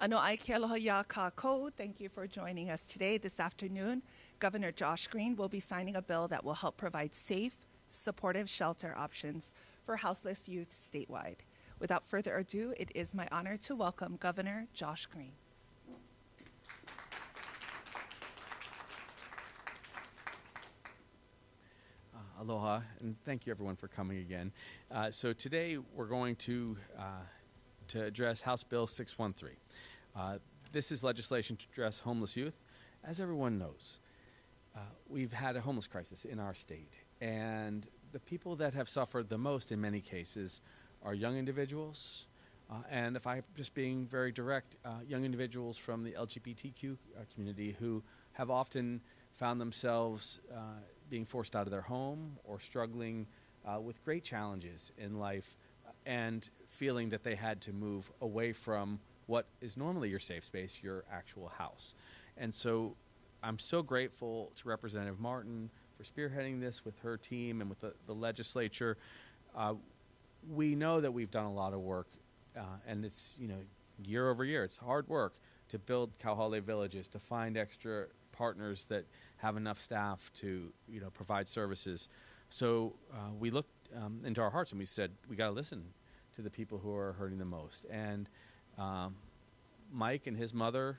Ano ai ke aloha ya kākou. Thank you for joining us today. This afternoon, Governor Josh Green will be signing a bill that will help provide safe, supportive shelter options for houseless youth statewide. Without further ado, it is my honor to welcome Governor Josh Green. Aloha, and thank you everyone for coming again. So today we're going to address House Bill 613. This is legislation to address homeless youth. As everyone knows, we've had a homeless crisis in our state, and the people that have suffered the most in many cases are young individuals, and if I'm just being very direct, young individuals from the LGBTQ community who have often found themselves being forced out of their home or struggling with great challenges in life and feeling that they had to move away from what is normally your safe space, your actual house. And so I'm so grateful to Representative Martin for spearheading this with her team and with the legislature. We know that we've done a lot of work, and it's, year over year, it's hard work to build Kauhale villages, to find extra partners that have enough staff to provide services. So we looked into our hearts and we said we got to listen to the people who are hurting the most. And Mike and his mother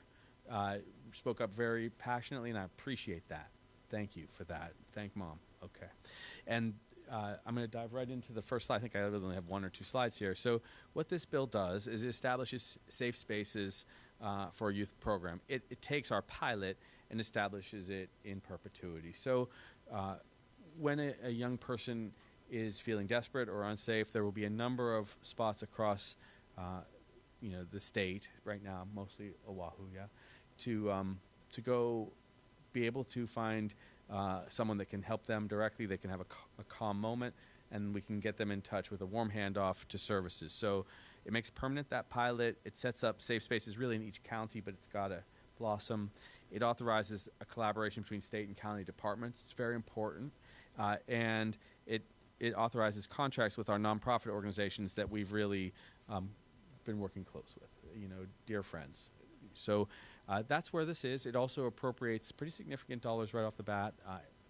spoke up very passionately, and I appreciate that. Thank you for that. Thank Mom. Okay. And I'm going to dive right into the first slide. I think I only have one or two slides here. So what this bill does is it establishes safe spaces for a youth program. It takes our pilot and establishes it in perpetuity. So when a young person is feeling desperate or unsafe, there will be a number of spots across the state, right now mostly Oahu, to go be able to find someone that can help them directly. They can have a calm moment, and we can get them in touch with a warm handoff to services. So it makes permanent that pilot. It sets up safe spaces really in each county, but it's got to blossom. It authorizes a collaboration between state and county departments. It's very important. And it authorizes contracts with our nonprofit organizations that we've really been working close with, dear friends. So that's where this is. It also appropriates pretty significant dollars right off the bat,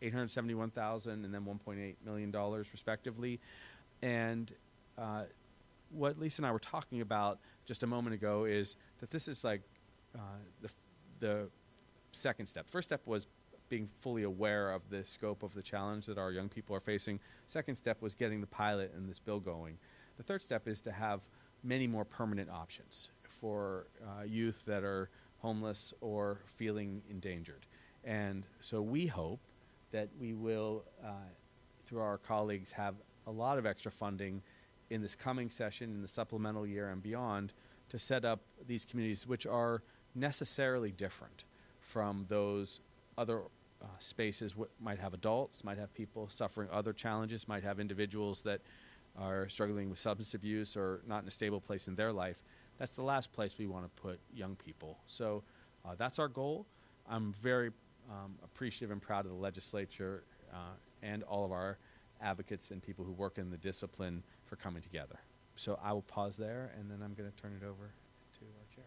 $871,000 and then $1.8 million respectively. And what Lisa and I were talking about just a moment ago is that this is like the second step. First step was being fully aware of the scope of the challenge that our young people are facing. Second step was getting the pilot and this bill going. The third step is to have many more permanent options for youth that are homeless or feeling endangered. And so we hope that we will, through our colleagues, have a lot of extra funding in this coming session, in the supplemental year and beyond, to set up these communities which are necessarily different from those other spaces. Might have adults, might have people suffering other challenges, might have individuals that are struggling with substance abuse or not in a stable place in their life. That's the last place we want to put young people. So that's our goal. I'm very appreciative and proud of the legislature and all of our advocates and people who work in the discipline for coming together. So I will pause there, and then I'm going to turn it over to our chair.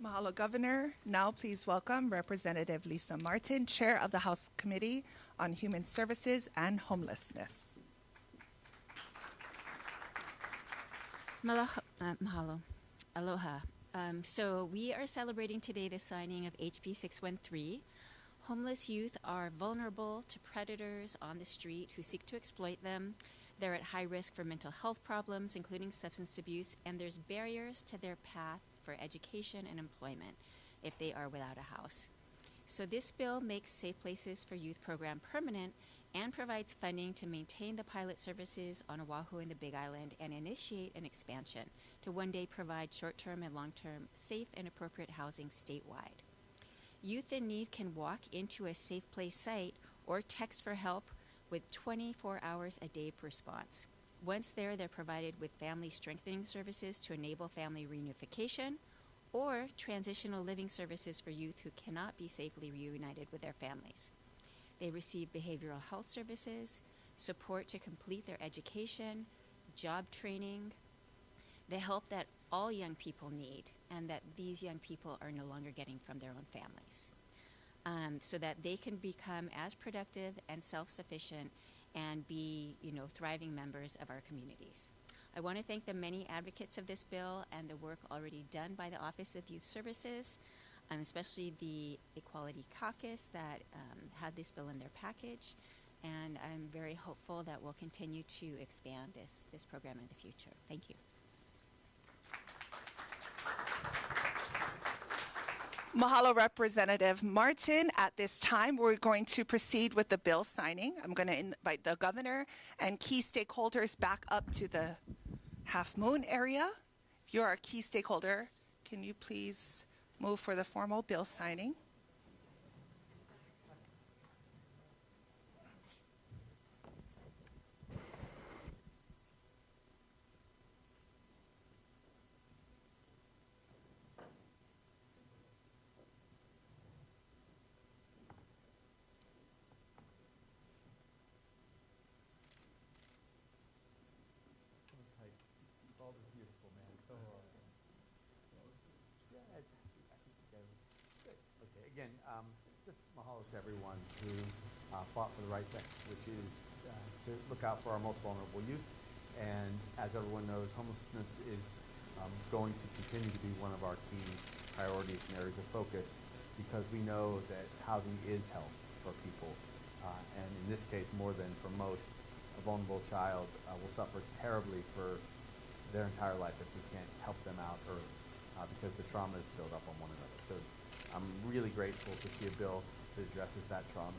Mahalo, Governor. Now please welcome Representative Lisa Martin, Chair of the House Committee on Human Services and Homelessness. Mahalo. Aloha. So we are celebrating today the signing of HB 613. Homeless youth are vulnerable to predators on the street who seek to exploit them. They're at high risk for mental health problems, including substance abuse, and there's barriers to their path for education and employment if they are without a house. So this bill makes Safe Places for Youth program permanent and provides funding to maintain the pilot services on Oahu and the Big Island and initiate an expansion to one day provide short-term and long-term safe and appropriate housing statewide. Youth in need can walk into a Safe Place site or text for help with 24 hours a day response. Once there, they're provided with family strengthening services to enable family reunification or transitional living services for youth who cannot be safely reunited with their families. They receive behavioral health services, support to complete their education, job training, the help that all young people need and that these young people are no longer getting from their own families, so that they can become as productive and self-sufficient and be, thriving members of our communities. I want to thank the many advocates of this bill and the work already done by the Office of Youth Services, especially the Equality Caucus that had this bill in their package. And I'm very hopeful that we'll continue to expand this program in the future. Thank you. Mahalo, Representative Martin. At this time, we're going to proceed with the bill signing. I'm going to invite the governor and key stakeholders back up to the Half Moon area. If you're a key stakeholder, can you please move for the formal bill signing? Again, just mahalo to everyone who fought for the right thing, which is to look out for our most vulnerable youth. And as everyone knows, homelessness is going to continue to be one of our key priorities and areas of focus, because we know that housing is health for people. And in this case, more than for most, a vulnerable child will suffer terribly for their entire life if we can't help them out early, because the trauma is built up on one another. So I'm really grateful to see a bill that addresses that trauma.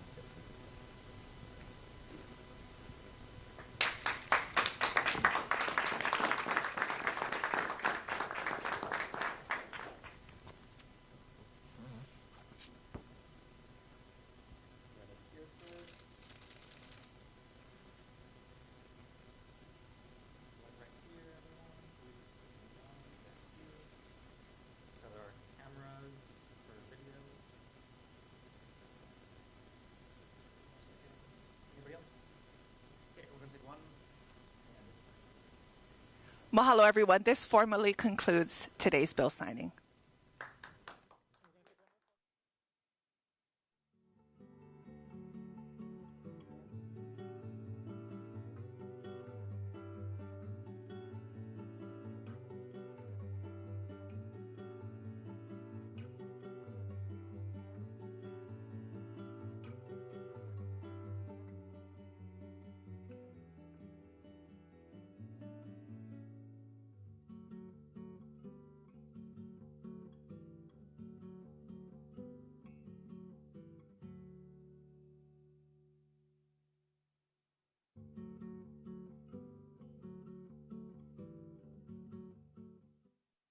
Mahalo, everyone. This formally concludes today's bill signing.